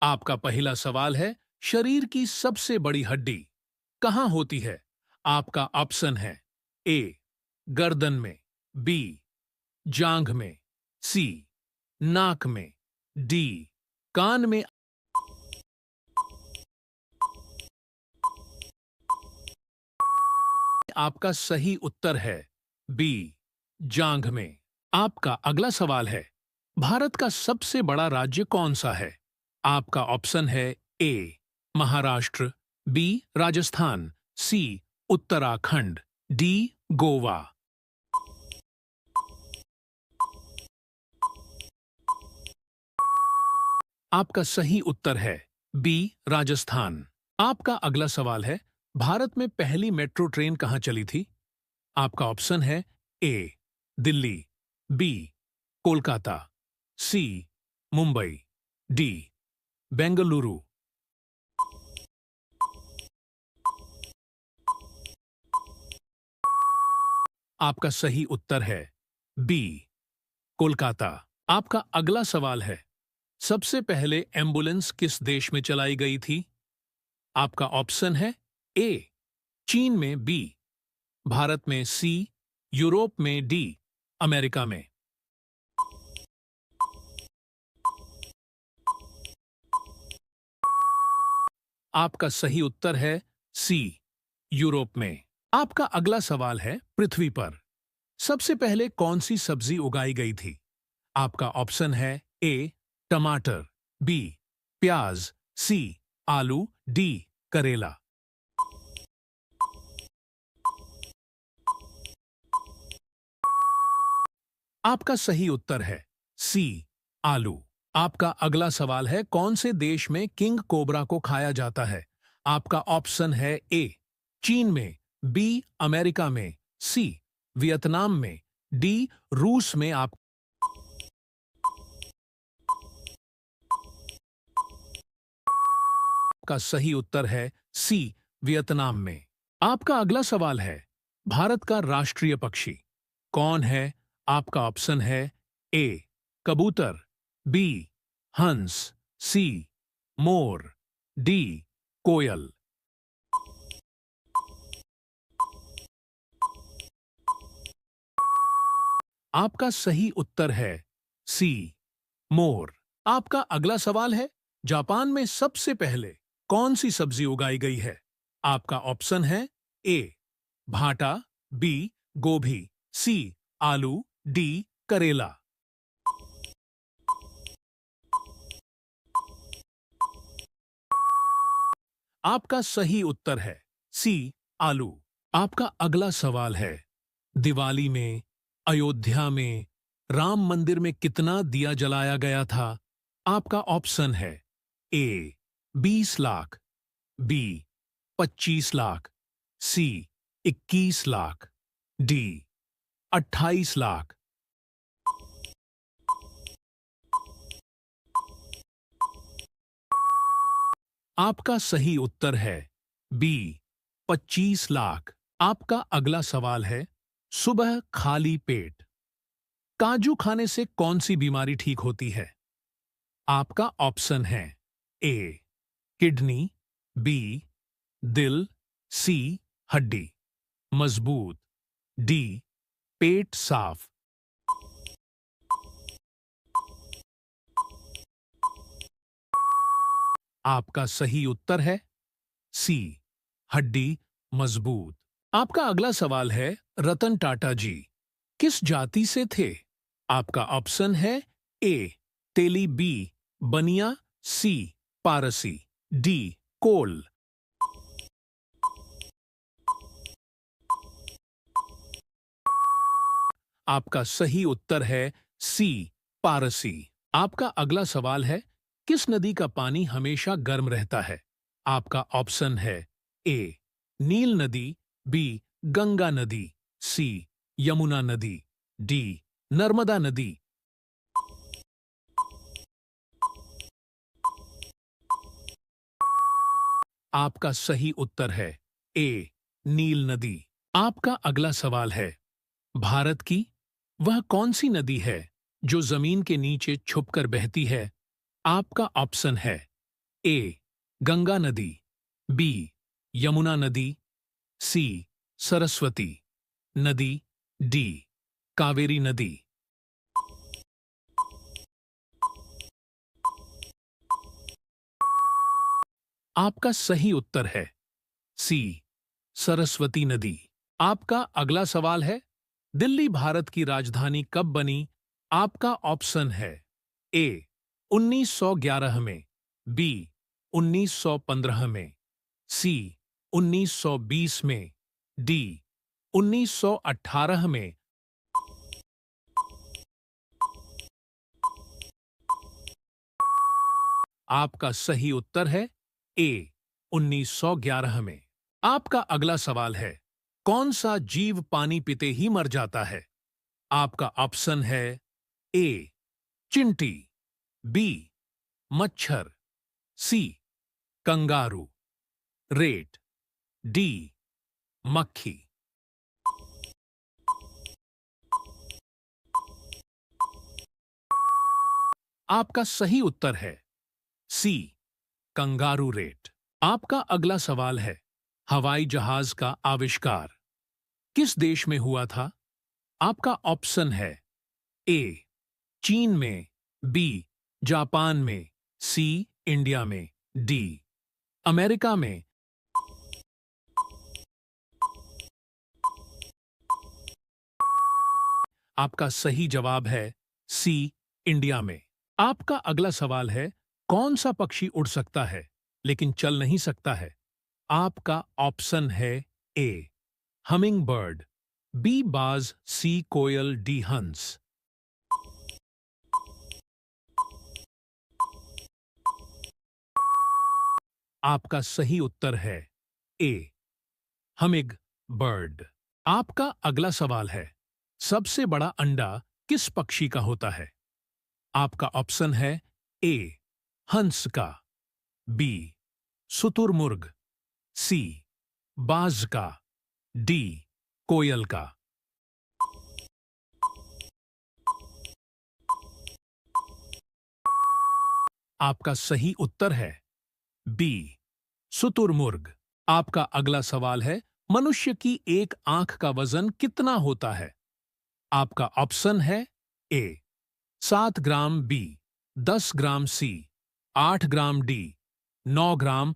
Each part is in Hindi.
आपका पहला सवाल है, शरीर की सबसे बड़ी हड्डी कहाँ होती है? आपका ऑप्शन है ए गर्दन में, बी जांघ में, सी नाक में, डी कान में। आपका सही उत्तर है बी जांघ में। आपका अगला सवाल है, भारत का सबसे बड़ा राज्य कौन सा है? आपका ऑप्शन है ए महाराष्ट्र, बी राजस्थान, सी उत्तराखंड, डी गोवा। आपका सही उत्तर है बी राजस्थान। आपका अगला सवाल है, भारत में पहली मेट्रो ट्रेन कहां चली थी? आपका ऑप्शन है ए दिल्ली, बी कोलकाता, सी मुंबई, डी बेंगलुरु। आपका सही उत्तर है बी कोलकाता। आपका अगला सवाल है, सबसे पहले एम्बुलेंस किस देश में चलाई गई थी? आपका ऑप्शन है ए चीन में, बी भारत में, सी यूरोप में, डी अमेरिका में। आपका सही उत्तर है सी यूरोप में। आपका अगला सवाल है, पृथ्वी पर सबसे पहले कौन सी सब्जी उगाई गई थी? आपका ऑप्शन है ए टमाटर, बी प्याज, सी आलू, डी करेला। आपका सही उत्तर है सी आलू। आपका अगला सवाल है, कौन से देश में किंग कोबरा को खाया जाता है? आपका ऑप्शन है ए चीन में, बी अमेरिका में, सी वियतनाम में, डी रूस में। आपका सही उत्तर है सी वियतनाम में। आपका अगला सवाल है, भारत का राष्ट्रीय पक्षी कौन है? आपका ऑप्शन है ए कबूतर, बी हंस, सी मोर, डी कोयल। आपका सही उत्तर है सी मोर। आपका अगला सवाल है, जापान में सबसे पहले कौन सी सब्जी उगाई गई है? आपका ऑप्शन है ए भाटा, बी गोभी, सी आलू, डी करेला। आपका सही उत्तर है सी आलू। आपका अगला सवाल है, दिवाली में अयोध्या में राम मंदिर में कितना दिया जलाया गया था? आपका ऑप्शन है ए 20 लाख, बी 25 लाख, सी 21 लाख, डी 28 लाख। आपका सही उत्तर है बी 25 लाख। आपका अगला सवाल है, सुबह खाली पेट काजू खाने से कौन सी बीमारी ठीक होती है? आपका ऑप्शन है ए किडनी, बी दिल, सी हड्डी मजबूत, डी पेट साफ। आपका सही उत्तर है सी हड्डी मजबूत। आपका अगला सवाल है, रतन टाटा जी किस जाति से थे? आपका ऑप्शन है ए तेली, बी बनिया, सी पारसी, डी कोल। आपका सही उत्तर है सी पारसी। आपका अगला सवाल है, किस नदी का पानी हमेशा गर्म रहता है? आपका ऑप्शन है ए नील नदी, बी गंगा नदी, सी यमुना नदी, डी नर्मदा नदी। आपका सही उत्तर है ए नील नदी। आपका अगला सवाल है, भारत की वह कौन सी नदी है जो जमीन के नीचे छुपकर बहती है? आपका ऑप्शन है ए गंगा नदी, बी यमुना नदी, सी सरस्वती नदी, डी कावेरी नदी। आपका सही उत्तर है सी सरस्वती नदी। आपका अगला सवाल है, दिल्ली भारत की राजधानी कब बनी? आपका ऑप्शन है ए 1911 में, बी 1915 में, सी 1920 में, डी 1918 में। आपका सही उत्तर है ए 1911 में। आपका अगला सवाल है, कौन सा जीव पानी पीते ही मर जाता है? आपका ऑप्शन है ए चिंटी, बी मच्छर, सी कंगारू, रेट, डी मक्खी। आपका सही उत्तर है सी कंगारू रेट। आपका अगला सवाल है, हवाई जहाज का आविष्कार किस देश में हुआ था? आपका ऑप्शन है ए चीन में, बी जापान में, सी इंडिया में, डी अमेरिका में। आपका सही जवाब है सी इंडिया में। आपका अगला सवाल है, कौन सा पक्षी उड़ सकता है लेकिन चल नहीं सकता है? आपका ऑप्शन है ए हमिंग बर्ड, बी बाज, सी कोयल, डी हंस। आपका सही उत्तर है ए हमिंग बर्ड। आपका अगला सवाल है, सबसे बड़ा अंडा किस पक्षी का होता है? आपका ऑप्शन है ए हंस का, बी शुतुरमुर्ग, सी बाज का, डी कोयल का। आपका सही उत्तर है बी शुतुरमुर्ग। आपका अगला सवाल है, मनुष्य की एक आंख का वजन कितना होता है? आपका ऑप्शन है ए 7 ग्राम, बी 10 ग्राम, सी 8 ग्राम, डी 9 ग्राम।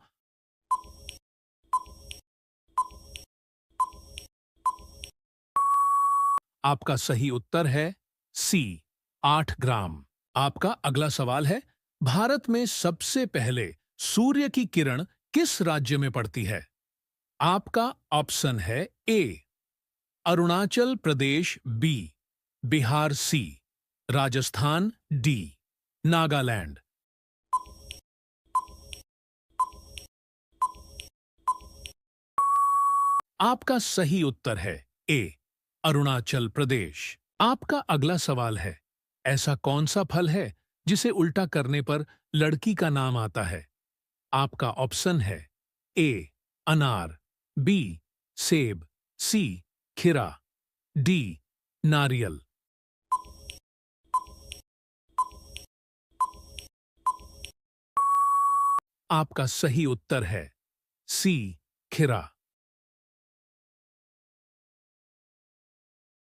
आपका सही उत्तर है सी 8 ग्राम। आपका अगला सवाल है, भारत में सबसे पहले सूर्य की किरण किस राज्य में पड़ती है? आपका ऑप्शन है ए अरुणाचल प्रदेश, बी बिहार, सी राजस्थान, डी नागालैंड। आपका सही उत्तर है ए अरुणाचल प्रदेश। आपका अगला सवाल है, ऐसा कौन सा फल है जिसे उल्टा करने पर लड़की का नाम आता है? आपका ऑप्शन है ए अनार, बी सेब, सी खीरा, डी नारियल। आपका सही उत्तर है सी खीरा।